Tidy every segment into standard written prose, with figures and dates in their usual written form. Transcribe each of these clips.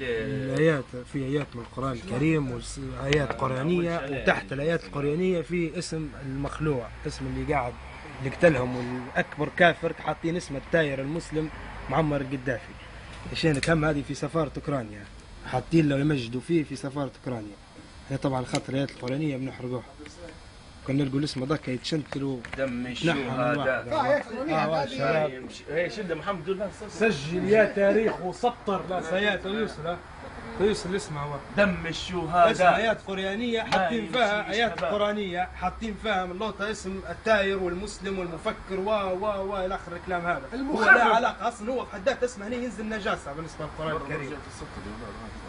الآيات في آيات من القرآن الكريم وآيات قرآنية، وتحت الآيات القرآنية في اسم المخلوع، اسم اللي قاعد اللي قتلهم والأكبر كافر، حاطين اسم التاير المسلم معمر القذافي. عشان كم هذه في سفارة أوكرانيا، حاطين له يمجدوا فيه في سفارة أوكرانيا. هي طبعا خاطر الآيات القرآنية بنحرقوها، كنا نلقوا الاسم هذاك يتشنتلوا دم الشهداء. هي شده محمد دول سجل يا تاريخ وسطر. لا سيات ويوصل ويوصل اسمه هو دم الشهداء. اسم آيات قرآنية حاطين فيها آيات قرآنية، حاطين فيها من لوطة اسم التاير والمسلم والمفكر و إلى آخر الكلام هذا. هو لا علاقة أصلا، هو بحد ذاته اسمه هنا ينزل نجاسة بالنسبة للقرآن الكريم.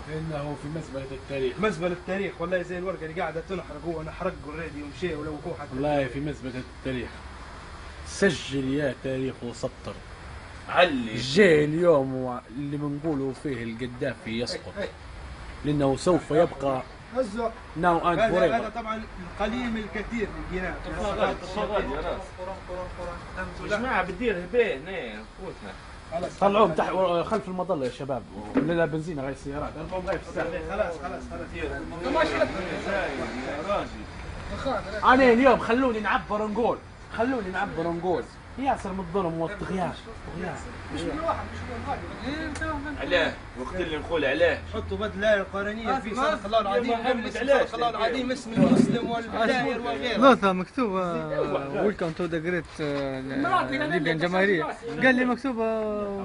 لأنه في مزبلة التاريخ. مزبلة التاريخ والله، زي الورقة اللي قاعدة تنحرق، هو نحرق اوريدي ومشي ولو هو حتى. والله في مزبلة التاريخ. سجل يا تاريخ وسطر. علي جاء اليوم اللي بنقولوا فيه القذافي يسقط، لأنه سوف يبقى ناو أند فوريفر. هذا طبعا القليل الكثير من لقيناه. جماعة بتدير بين فوتنا. طلعوهم تحت خلف المظلة يا شباب، لا بنزين غير السيارات. أنا اليوم خلوني نعبر نقول، ياسر من الظلم والطغيان. عليه وقت اللي نقول عليه حطوا بدل الآية القرآنية في صدق الله العظيم، صدق الله العظيم اسم المسلم والدائر وغيره. لوثة مكتوبة ويلكم تو ذا جريت ليبيا الجماهيرية، قال لي مكتوبة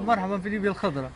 مرحبا في ليبيا الخضراء.